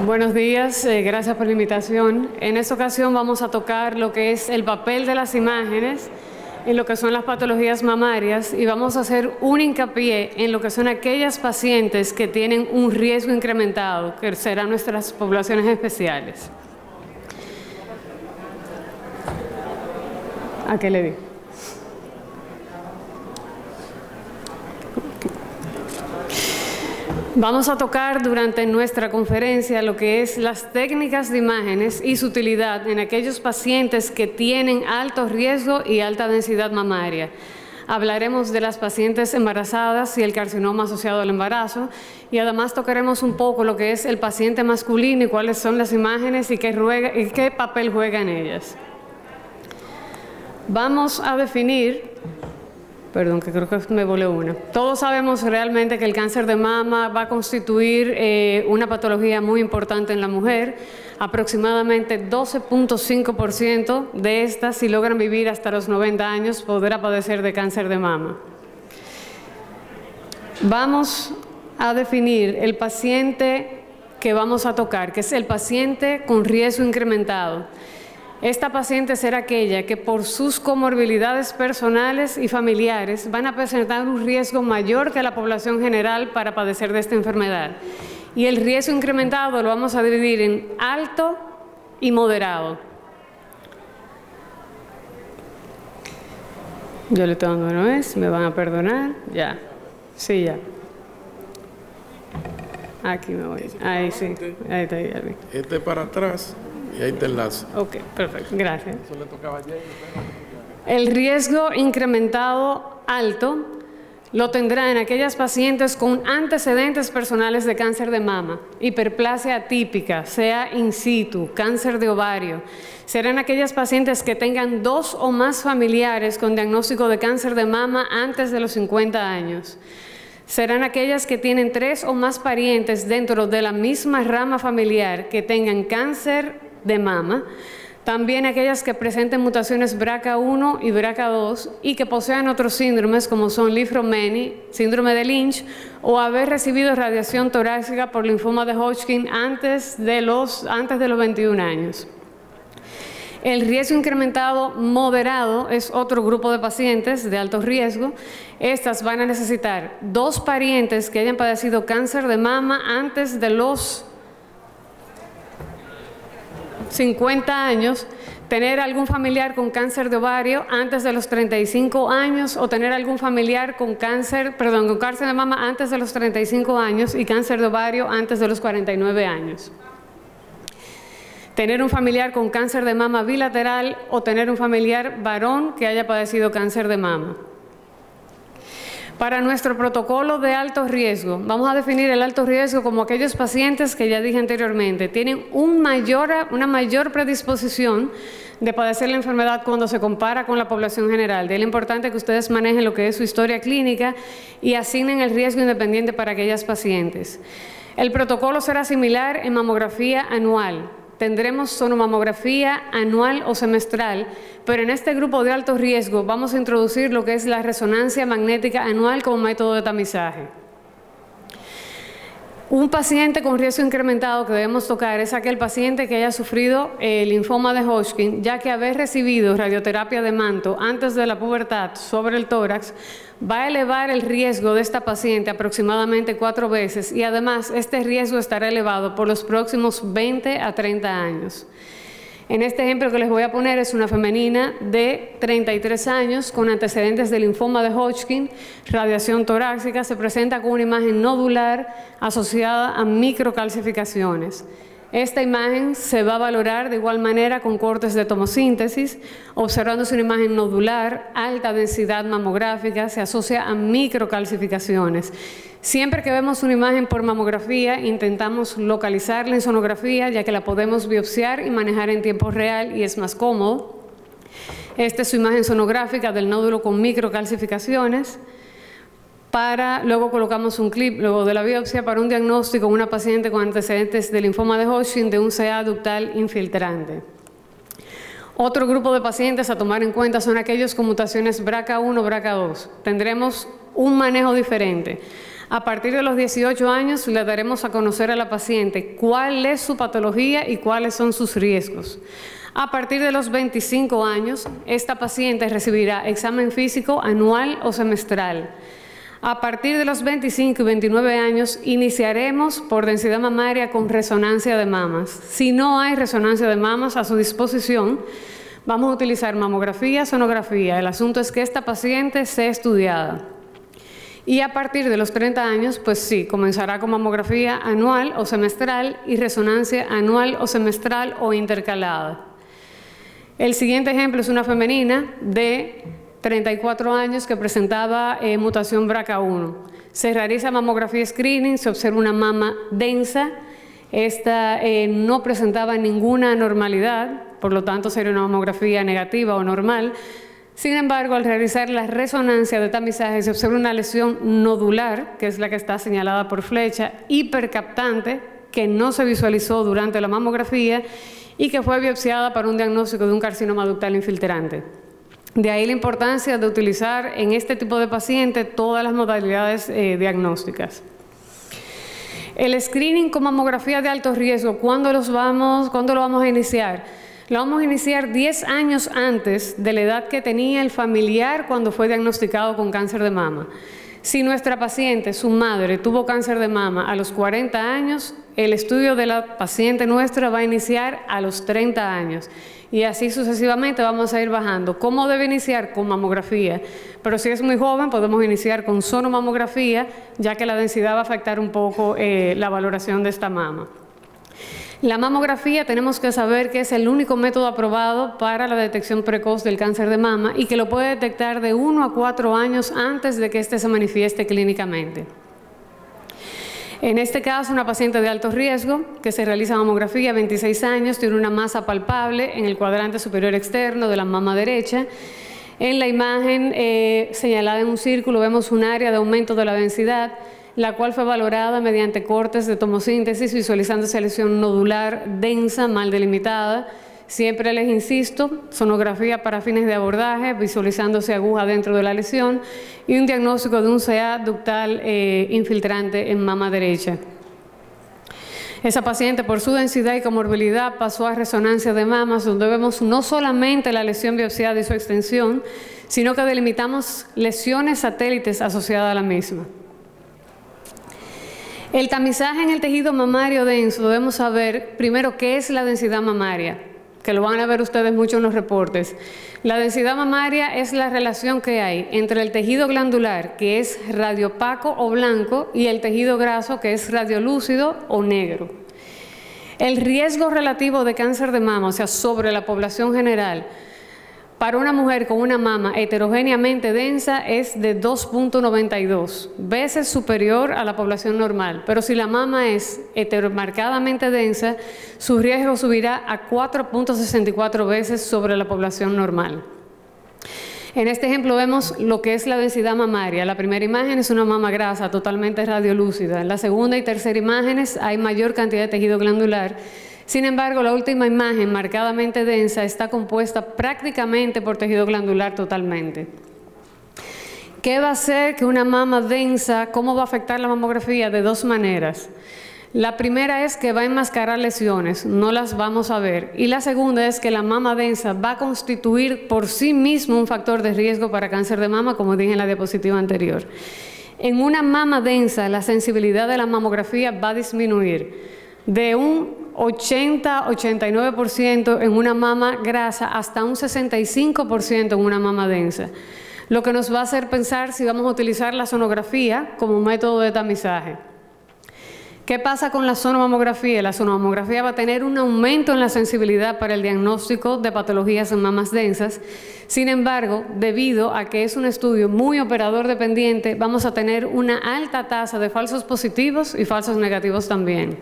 Buenos días, gracias por la invitación. En esta ocasión vamos a tocar lo que es el papel de las imágenes en lo que son las patologías mamarias y vamos a hacer un hincapié en lo que son aquellas pacientes que tienen un riesgo incrementado, que serán nuestras poblaciones especiales. ¿A qué le digo? Vamos a tocar durante nuestra conferencia lo que es las técnicas de imágenes y su utilidad en aquellos pacientes que tienen alto riesgo y alta densidad mamaria. Hablaremos de las pacientes embarazadas y el carcinoma asociado al embarazo y además tocaremos un poco lo que es el paciente masculino y cuáles son las imágenes y qué papel juega en ellas. Vamos a definir... Perdón, que creo que me volé una. Todos sabemos realmente que el cáncer de mama va a constituir una patología muy importante en la mujer. Aproximadamente 12.5% de estas, si logran vivir hasta los 90 años, podrá padecer de cáncer de mama. Vamos a definir el paciente que vamos a tocar, que es el paciente con riesgo incrementado. Esta paciente será aquella que por sus comorbilidades personales y familiares van a presentar un riesgo mayor que la población general para padecer de esta enfermedad. Y el riesgo incrementado lo vamos a dividir en alto y moderado. Yo le estoy dando una vez, me van a perdonar, ya, sí, ya. Aquí me voy, ahí sí, ahí está, ya vi. Este para atrás. Y ahí te enlazo. Ok, perfecto, gracias. Eso le tocaba ayer. El riesgo incrementado alto lo tendrá en aquellas pacientes con antecedentes personales de cáncer de mama, hiperplasia atípica, sea in situ, cáncer de ovario. Serán aquellas pacientes que tengan 2 o más familiares con diagnóstico de cáncer de mama antes de los 50 años. Serán aquellas que tienen 3 o más parientes dentro de la misma rama familiar que tengan cáncer de mama, también aquellas que presenten mutaciones BRCA1 y BRCA2 y que posean otros síndromes como son Li-Fraumeni, síndrome de Lynch o haber recibido radiación torácica por linfoma de Hodgkin antes de los 21 años. El riesgo incrementado moderado es otro grupo de pacientes de alto riesgo. Estas van a necesitar 2 parientes que hayan padecido cáncer de mama antes de los 50 años, tener algún familiar con cáncer de ovario antes de los 35 años o tener algún familiar con cáncer de mama antes de los 35 años y cáncer de ovario antes de los 49 años. Tener un familiar con cáncer de mama bilateral o tener un familiar varón que haya padecido cáncer de mama. Para nuestro protocolo de alto riesgo, vamos a definir el alto riesgo como aquellos pacientes que ya dije anteriormente, tienen una mayor predisposición de padecer la enfermedad cuando se compara con la población general. De ahí lo importante que ustedes manejen lo que es su historia clínica y asignen el riesgo independiente para aquellas pacientes. El protocolo será similar en mamografía anual. Tendremos sonomamografía anual o semestral, pero en este grupo de alto riesgo vamos a introducir lo que es la resonancia magnética anual como método de tamizaje. Un paciente con riesgo incrementado que debemos tocar es aquel paciente que haya sufrido el linfoma de Hodgkin, ya que haber recibido radioterapia de manto antes de la pubertad sobre el tórax va a elevar el riesgo de esta paciente aproximadamente 4 veces y además este riesgo estará elevado por los próximos 20 a 30 años. En este ejemplo que les voy a poner es una femenina de 33 años con antecedentes de linfoma de Hodgkin, radiación torácica, se presenta con una imagen nodular asociada a microcalcificaciones. Esta imagen se va a valorar de igual manera con cortes de tomosíntesis, observándose una imagen nodular, alta densidad mamográfica, se asocia a microcalcificaciones. Siempre que vemos una imagen por mamografía, intentamos localizarla en sonografía, ya que la podemos biopsiar y manejar en tiempo real y es más cómodo. Esta es su imagen sonográfica del nódulo con microcalcificaciones. Luego colocamos un clip luego de la biopsia para un diagnóstico en una paciente con antecedentes de linfoma de Hodgkin de un CA ductal infiltrante. Otro grupo de pacientes a tomar en cuenta son aquellos con mutaciones BRCA1 o BRCA2. Tendremos un manejo diferente. A partir de los 18 años le daremos a conocer a la paciente cuál es su patología y cuáles son sus riesgos. A partir de los 25 años, esta paciente recibirá examen físico anual o semestral. A partir de los 25 y 29 años, iniciaremos por densidad mamaria con resonancia de mamas. Si no hay resonancia de mamas a su disposición, vamos a utilizar mamografía, sonografía. El asunto es que esta paciente sea estudiada. Y a partir de los 30 años, pues sí, comenzará con mamografía anual o semestral y resonancia anual o semestral o intercalada. El siguiente ejemplo es una femenina de 34 años que presentaba mutación BRCA1. Se realiza mamografía screening, se observa una mama densa. Esta no presentaba ninguna anormalidad, por lo tanto sería una mamografía negativa o normal. Sin embargo, al realizar la resonancia de tamizaje se observa una lesión nodular, que es la que está señalada por flecha, hipercaptante, que no se visualizó durante la mamografía y que fue biopsiada para un diagnóstico de un carcinoma ductal infiltrante. De ahí la importancia de utilizar en este tipo de paciente todas las modalidades diagnósticas. El screening con mamografía de alto riesgo, ¿cuándo lo vamos a iniciar? Lo vamos a iniciar 10 años antes de la edad que tenía el familiar cuando fue diagnosticado con cáncer de mama. Si nuestra paciente, su madre, tuvo cáncer de mama a los 40 años, el estudio de la paciente nuestra va a iniciar a los 30 años. Y así sucesivamente vamos a ir bajando. ¿Cómo debe iniciar? Con mamografía. Pero si es muy joven, podemos iniciar con sonomamografía, ya que la densidad va a afectar un poco la valoración de esta mama. La mamografía tenemos que saber que es el único método aprobado para la detección precoz del cáncer de mama y que lo puede detectar de 1 a 4 años antes de que éste se manifieste clínicamente. En este caso, una paciente de alto riesgo que se realiza mamografía a 26 años, tiene una masa palpable en el cuadrante superior externo de la mama derecha. En la imagen señalada en un círculo vemos un área de aumento de la densidad, la cual fue valorada mediante cortes de tomosíntesis, visualizándose lesión nodular densa, mal delimitada. Siempre les insisto, sonografía para fines de abordaje, visualizándose aguja dentro de la lesión y un diagnóstico de un CA ductal infiltrante en mama derecha. Esa paciente, por su densidad y comorbilidad, pasó a resonancia de mamas, donde vemos no solamente la lesión biopsiada y su extensión, sino que delimitamos lesiones satélites asociadas a la misma. El tamizaje en el tejido mamario denso, debemos saber primero qué es la densidad mamaria, que lo van a ver ustedes mucho en los reportes. La densidad mamaria es la relación que hay entre el tejido glandular, que es radiopaco o blanco, y el tejido graso, que es radiolúcido o negro. El riesgo relativo de cáncer de mama, o sea, sobre la población general, para una mujer con una mama heterogéneamente densa es de 2.92 veces superior a la población normal. Pero si la mama es heteromarcadamente densa, su riesgo subirá a 4.64 veces sobre la población normal. En este ejemplo vemos lo que es la densidad mamaria. La primera imagen es una mama grasa totalmente radiolúcida. En la segunda y tercera imágenes hay mayor cantidad de tejido glandular. Sin embargo, la última imagen, marcadamente densa, está compuesta prácticamente por tejido glandular totalmente. ¿Qué va a hacer que una mama densa, cómo va a afectar la mamografía? De dos maneras. La primera es que va a enmascarar lesiones, no las vamos a ver. Y la segunda es que la mama densa va a constituir por sí mismo un factor de riesgo para cáncer de mama, como dije en la diapositiva anterior. En una mama densa, la sensibilidad de la mamografía va a disminuir de un 80-89% en una mama grasa hasta un 65% en una mama densa, lo que nos va a hacer pensar si vamos a utilizar la sonografía como método de tamizaje. ¿Qué pasa con la sonomamografía? La sonomamografía va a tener un aumento en la sensibilidad para el diagnóstico de patologías en mamas densas. Sin embargo, debido a que es un estudio muy operador dependiente, vamos a tener una alta tasa de falsos positivos y falsos negativos también.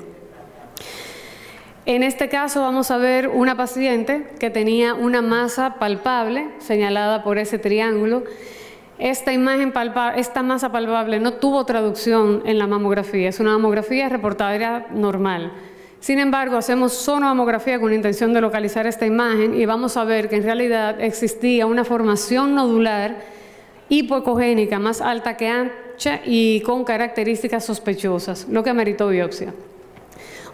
En este caso vamos a ver una paciente que tenía una masa palpable, señalada por ese triángulo. Esta masa palpable no tuvo traducción en la mamografía, es una mamografía reportadora normal. Sin embargo, hacemos sonomamografía con la intención de localizar esta imagen y vamos a ver que en realidad existía una formación nodular hipocogénica más alta que mancha y con características sospechosas, lo que ameritó biopsia.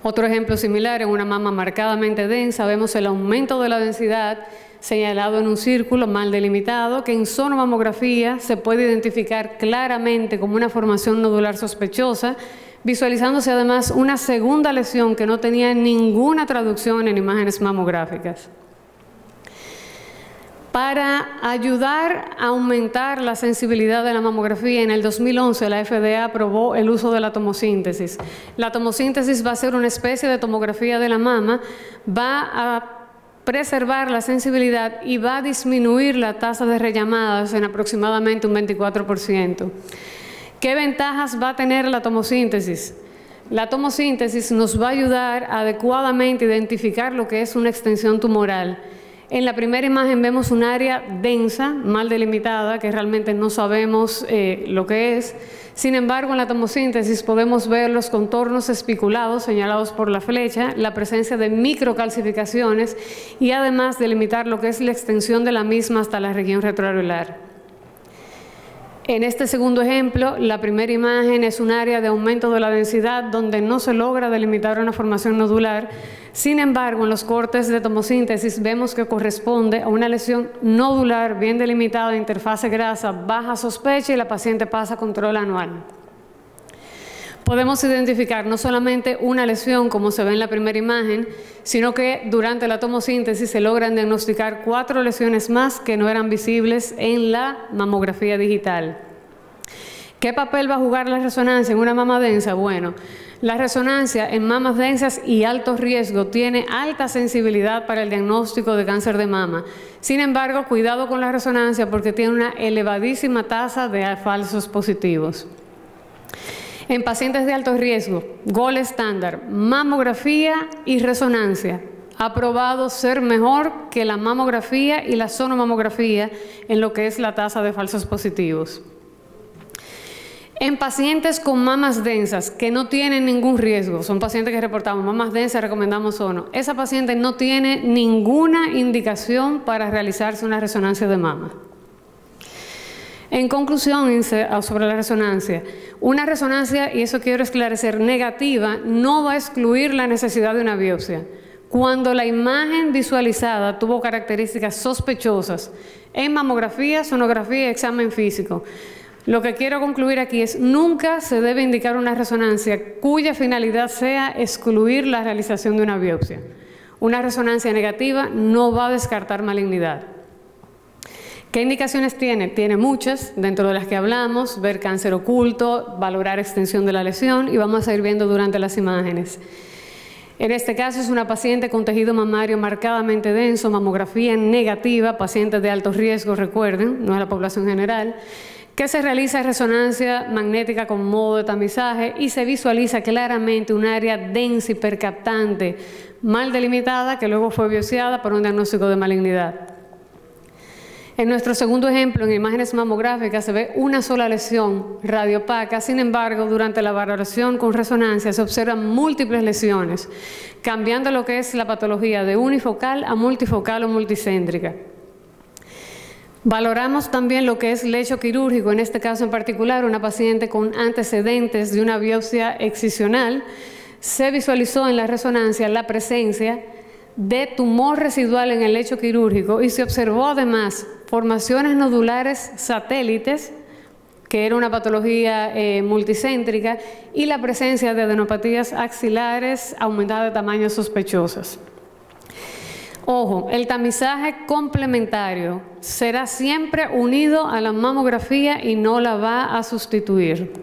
Otro ejemplo similar, en una mama marcadamente densa, vemos el aumento de la densidad señalado en un círculo mal delimitado, que en sonomamografía se puede identificar claramente como una formación nodular sospechosa, visualizándose además una segunda lesión que no tenía ninguna traducción en imágenes mamográficas. Para ayudar a aumentar la sensibilidad de la mamografía, en el 2011 la FDA aprobó el uso de la tomosíntesis. La tomosíntesis va a ser una especie de tomografía de la mama, va a preservar la sensibilidad y va a disminuir la tasa de rellamadas en aproximadamente un 24%. ¿Qué ventajas va a tener la tomosíntesis? La tomosíntesis nos va a ayudar adecuadamente a identificar lo que es una extensión tumoral. En la primera imagen vemos un área densa, mal delimitada, que realmente no sabemos lo que es. Sin embargo, en la tomosíntesis podemos ver los contornos espiculados señalados por la flecha, la presencia de microcalcificaciones y además delimitar lo que es la extensión de la misma hasta la región retroareolar. En este segundo ejemplo, la primera imagen es un área de aumento de la densidad donde no se logra delimitar una formación nodular. Sin embargo, en los cortes de tomosíntesis vemos que corresponde a una lesión nodular bien delimitada de interfase grasa, baja sospecha y la paciente pasa a control anual. Podemos identificar no solamente una lesión como se ve en la primera imagen, sino que durante la tomosíntesis se logran diagnosticar 4 lesiones más que no eran visibles en la mamografía digital. ¿Qué papel va a jugar la resonancia en una mama densa? Bueno, la resonancia en mamas densas y alto riesgo tiene alta sensibilidad para el diagnóstico de cáncer de mama. Sin embargo, cuidado con la resonancia porque tiene una elevadísima tasa de falsos positivos. En pacientes de alto riesgo, gold estándar, mamografía y resonancia. Ha probado ser mejor que la mamografía y la sonomamografía en lo que es la tasa de falsos positivos. En pacientes con mamas densas que no tienen ningún riesgo, son pacientes que reportamos mamas densas, recomendamos sono. Esa paciente no tiene ninguna indicación para realizarse una resonancia de mama. En conclusión, sobre la resonancia, una resonancia, y eso quiero esclarecer, negativa, no va a excluir la necesidad de una biopsia. Cuando la imagen visualizada tuvo características sospechosas en mamografía, sonografía y examen físico. Lo que quiero concluir aquí es, nunca se debe indicar una resonancia cuya finalidad sea excluir la realización de una biopsia. Una resonancia negativa no va a descartar malignidad. ¿Qué indicaciones tiene? Tiene muchas, dentro de las que hablamos, ver cáncer oculto, valorar extensión de la lesión y vamos a ir viendo durante las imágenes. En este caso es una paciente con tejido mamario marcadamente denso, mamografía negativa, paciente de alto riesgo, recuerden, no es la población general, que se realiza resonancia magnética con modo de tamizaje y se visualiza claramente un área densa y percaptante, mal delimitada, que luego fue biopsiada por un diagnóstico de malignidad. En nuestro segundo ejemplo, en imágenes mamográficas, se ve una sola lesión radiopaca. Sin embargo, durante la valoración con resonancia se observan múltiples lesiones, cambiando lo que es la patología de unifocal a multifocal o multicéntrica. Valoramos también lo que es lecho quirúrgico, en este caso en particular, una paciente con antecedentes de una biopsia excisional. Se visualizó en la resonancia la presencia de tumor residual en el lecho quirúrgico y se observó además formaciones nodulares satélites, que era una patología multicéntrica, y la presencia de adenopatías axilares aumentadas de tamaño sospechosas. Ojo, el tamizaje complementario será siempre unido a la mamografía y no la va a sustituir.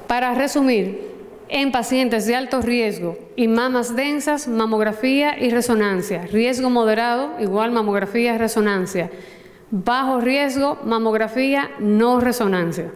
Para resumir, en pacientes de alto riesgo y mamas densas, mamografía y resonancia. Riesgo moderado, igual mamografía y resonancia. Bajo riesgo, mamografía, no resonancia.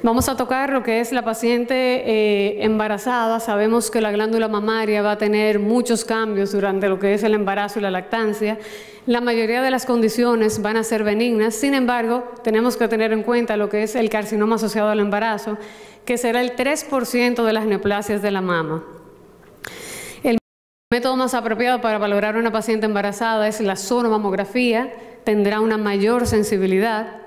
Vamos a tocar lo que es la paciente embarazada. Sabemos que la glándula mamaria va a tener muchos cambios durante lo que es el embarazo y la lactancia. La mayoría de las condiciones van a ser benignas. Sin embargo, tenemos que tener en cuenta lo que es el carcinoma asociado al embarazo, que será el 3% de las neoplasias de la mama. El método más apropiado para valorar a una paciente embarazada es la sonomamografía. Tendrá una mayor sensibilidad.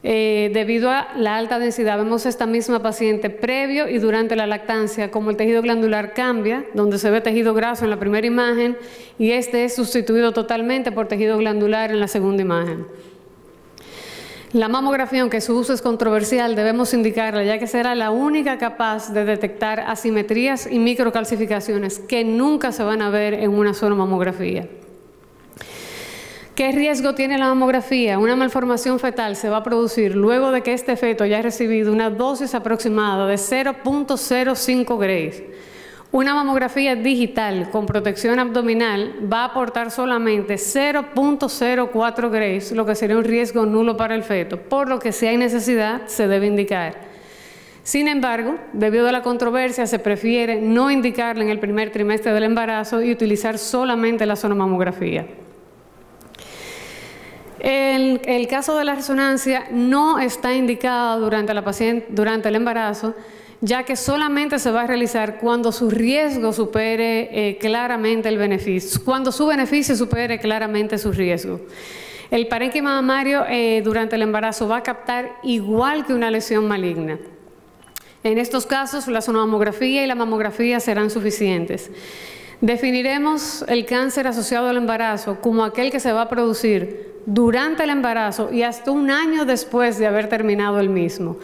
debido a la alta densidad. Vemos esta misma paciente previo y durante la lactancia, como el tejido glandular cambia, donde se ve tejido graso en la primera imagen y este es sustituido totalmente por tejido glandular en la segunda imagen. La mamografía, aunque su uso es controversial, debemos indicarla, ya que será la única capaz de detectar asimetrías y microcalcificaciones que nunca se van a ver en una sola mamografía. ¿Qué riesgo tiene la mamografía? Una malformación fetal se va a producir luego de que este feto haya recibido una dosis aproximada de 0.05 Grays. Una mamografía digital con protección abdominal va a aportar solamente 0.04 Grays, lo que sería un riesgo nulo para el feto, por lo que si hay necesidad se debe indicar. Sin embargo, debido a la controversia, se prefiere no indicarla en el primer trimestre del embarazo y utilizar solamente la sonomamografía. El caso de la resonancia no está indicada durante el embarazo, ya que solamente se va a realizar cuando su riesgo supere claramente el beneficio, cuando su beneficio supere claramente su riesgo. El parénquima mamario durante el embarazo va a captar igual que una lesión maligna. En estos casos, la sonomamografía y la mamografía serán suficientes. Definiremos el cáncer asociado al embarazo como aquel que se va a producir durante el embarazo y hasta un año después de haber terminado el mismo.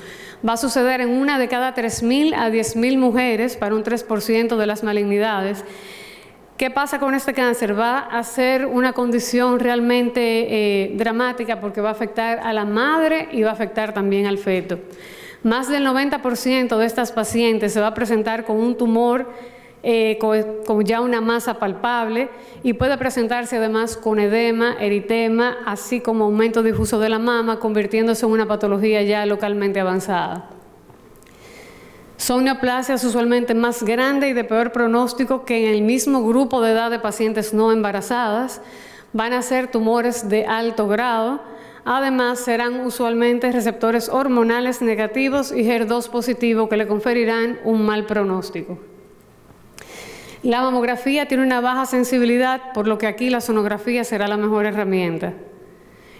Va a suceder en una de cada 3.000 a 10.000 mujeres para un 3% de las malignidades. ¿Qué pasa con este cáncer? Va a ser una condición realmente dramática porque va a afectar a la madre y va a afectar también al feto. Más del 90% de estas pacientes se va a presentar con un tumor con ya una masa palpable y puede presentarse además con edema, eritema, así como aumento difuso de la mama, convirtiéndose en una patología ya localmente avanzada. Son neoplasias usualmente más grandes y de peor pronóstico que en el mismo grupo de edad de pacientes no embarazadas. Van a ser tumores de alto grado. Además, serán usualmente receptores hormonales negativos y HER2 positivo que le conferirán un mal pronóstico. La mamografía tiene una baja sensibilidad, por lo que aquí la sonografía será la mejor herramienta.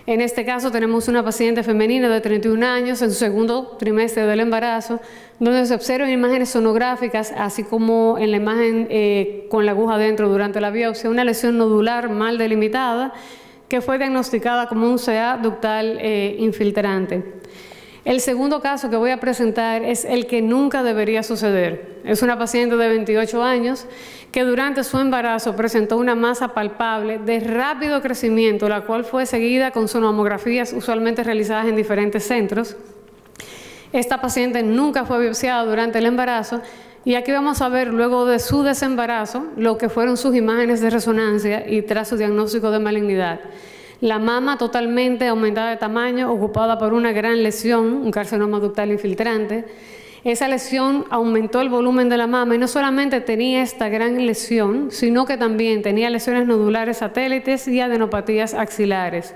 En este caso tenemos una paciente femenina de 31 años en su segundo trimestre del embarazo, donde se observan imágenes sonográficas, así como en la imagen con la aguja dentro durante la biopsia, una lesión nodular mal delimitada que fue diagnosticada como un CA ductal infiltrante. El segundo caso que voy a presentar es el que nunca debería suceder. Es una paciente de 28 años que durante su embarazo presentó una masa palpable de rápido crecimiento, la cual fue seguida con sonomamografías usualmente realizadas en diferentes centros. Esta paciente nunca fue biopsiada durante el embarazo y aquí vamos a ver luego de su desembarazo lo que fueron sus imágenes de resonancia y tras su diagnóstico de malignidad. La mama totalmente aumentada de tamaño, ocupada por una gran lesión, un carcinoma ductal infiltrante. Esa lesión aumentó el volumen de la mama y no solamente tenía esta gran lesión, sino que también tenía lesiones nodulares satélites y adenopatías axilares.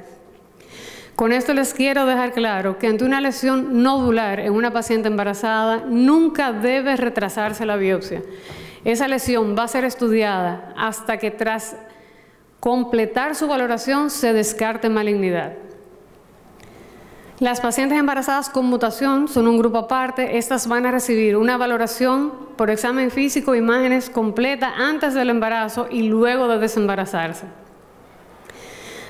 Con esto les quiero dejar claro que ante una lesión nodular en una paciente embarazada nunca debe retrasarse la biopsia. Esa lesión va a ser estudiada hasta que tras completar su valoración se descarte malignidad. Las pacientes embarazadas con mutación son un grupo aparte. Estas van a recibir una valoración por examen físico, imágenes completas antes del embarazo y luego de desembarazarse.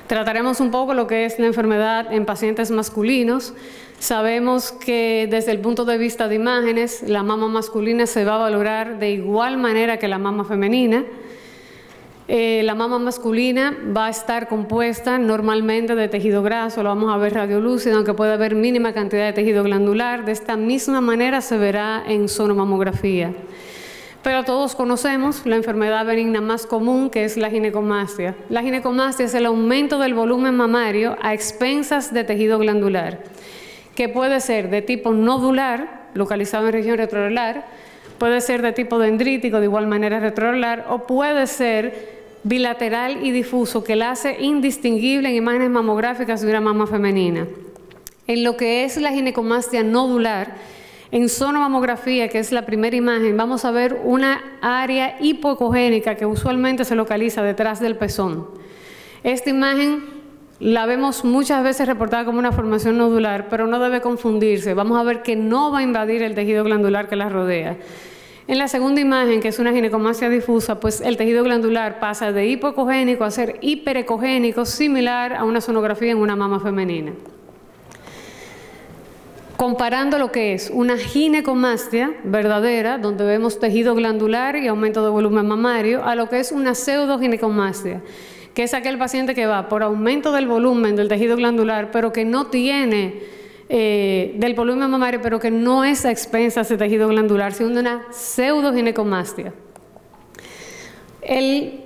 Trataremos un poco lo que es la enfermedad en pacientes masculinos. Sabemos que desde el punto de vista de imágenes, la mama masculina se va a valorar de igual manera que la mama femenina. La mama masculina va a estar compuesta normalmente de tejido graso, lo vamos a ver radiolúcido, aunque puede haber mínima cantidad de tejido glandular. De esta misma manera se verá en sonomamografía. Pero todos conocemos la enfermedad benigna más común, que es la ginecomastia. La ginecomastia es el aumento del volumen mamario a expensas de tejido glandular, que puede ser de tipo nodular, localizado en región retroareolar, puede ser de tipo dendrítico, de igual manera retroareolar, o puede ser bilateral y difuso, que la hace indistinguible en imágenes mamográficas de una mama femenina. En lo que es la ginecomastia nodular, en sonomamografía, que es la primera imagen, vamos a ver una área hipoecogénica que usualmente se localiza detrás del pezón. Esta imagen La vemos muchas veces reportada como una formación nodular, pero no debe confundirse. Vamos a ver que no va a invadir el tejido glandular que la rodea. En la segunda imagen, que es una ginecomastia difusa, pues el tejido glandular pasa de hipoecogénico a ser hiperecogénico, similar a una sonografía en una mama femenina. Comparando lo que es una ginecomastia verdadera, donde vemos tejido glandular y aumento de volumen mamario, a lo que es una pseudoginecomastia, que es aquel paciente que va por aumento del volumen del tejido glandular, pero que no tiene del volumen mamario, pero que no es a expensas de tejido glandular, sino una pseudoginecomastia. El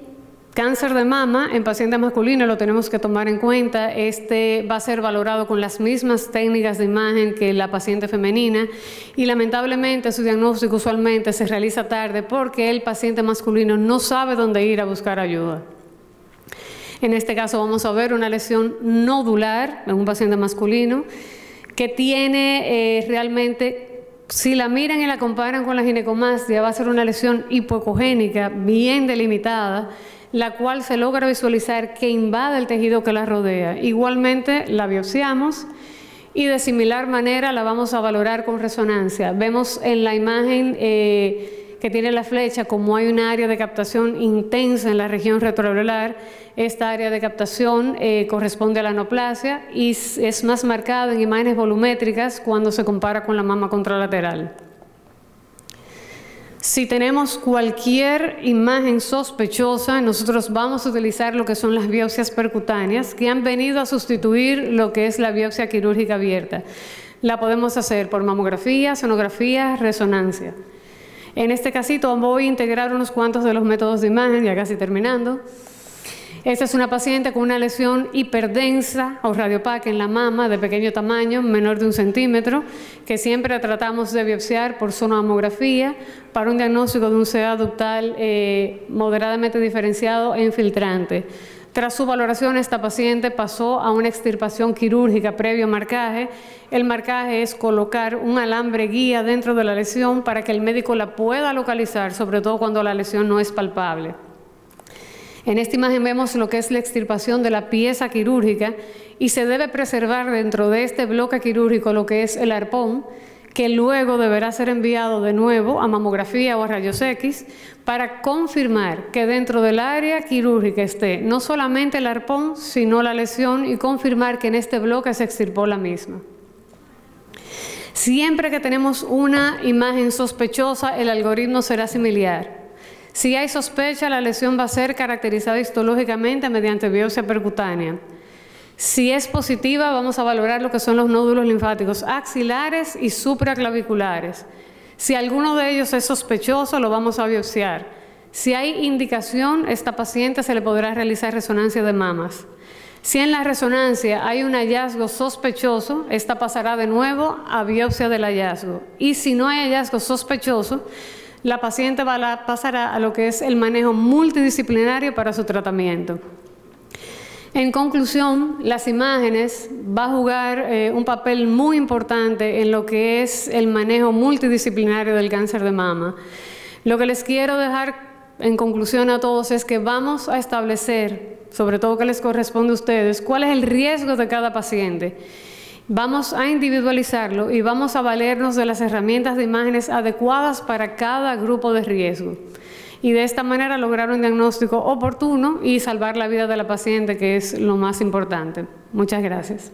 cáncer de mama en pacientes masculinos lo tenemos que tomar en cuenta. Este va a ser valorado con las mismas técnicas de imagen que la paciente femenina y lamentablemente su diagnóstico usualmente se realiza tarde porque el paciente masculino no sabe dónde ir a buscar ayuda. En este caso vamos a ver una lesión nodular en un paciente masculino que tiene realmente, si la miran y la comparan con la ginecomastia, va a ser una lesión hipoecogénica bien delimitada, la cual se logra visualizar que invade el tejido que la rodea. Igualmente la biopsiamos y de similar manera la vamos a valorar con resonancia. Vemos en la imagen que tiene la flecha como hay una área de captación intensa en la región retroalveolar. Esta área de captación corresponde a la anoplasia y es más marcada en imágenes volumétricas cuando se compara con la mama contralateral. Si tenemos cualquier imagen sospechosa, nosotros vamos a utilizar lo que son las biopsias percutáneas, que han venido a sustituir lo que es la biopsia quirúrgica abierta. La podemos hacer por mamografía, sonografía, resonancia. En este casito voy a integrar unos cuantos de los métodos de imagen, ya casi terminando. Esta es una paciente con una lesión hiperdensa o radiopaca en la mama de pequeño tamaño, menor de 1 centímetro, que siempre tratamos de biopsiar por sonomamografía para un diagnóstico de un CA ductal moderadamente diferenciado e infiltrante. Tras su valoración, esta paciente pasó a una extirpación quirúrgica previo marcaje. El marcaje es colocar un alambre guía dentro de la lesión para que el médico la pueda localizar, sobre todo cuando la lesión no es palpable. En esta imagen vemos lo que es la extirpación de la pieza quirúrgica y se debe preservar dentro de este bloque quirúrgico lo que es el arpón, que luego deberá ser enviado de nuevo a mamografía o a rayos X para confirmar que dentro del área quirúrgica esté no solamente el arpón, sino la lesión y confirmar que en este bloque se extirpó la misma. Siempre que tenemos una imagen sospechosa, el algoritmo será similar. Si hay sospecha, la lesión va a ser caracterizada histológicamente mediante biopsia percutánea. Si es positiva, vamos a valorar lo que son los nódulos linfáticos axilares y supraclaviculares. Si alguno de ellos es sospechoso, lo vamos a biopsiar. Si hay indicación, a esta paciente se le podrá realizar resonancia de mamas. Si en la resonancia hay un hallazgo sospechoso, esta pasará de nuevo a biopsia del hallazgo. Y si no hay hallazgo sospechoso, la paciente pasará a lo que es el manejo multidisciplinario para su tratamiento. En conclusión, las imágenes van a jugar un papel muy importante en lo que es el manejo multidisciplinario del cáncer de mama. Lo que les quiero dejar en conclusión a todos es que vamos a establecer, sobre todo que les corresponde a ustedes, cuál es el riesgo de cada paciente. Vamos a individualizarlo y vamos a valernos de las herramientas de imágenes adecuadas para cada grupo de riesgo. Y de esta manera lograr un diagnóstico oportuno y salvar la vida de la paciente, que es lo más importante. Muchas gracias.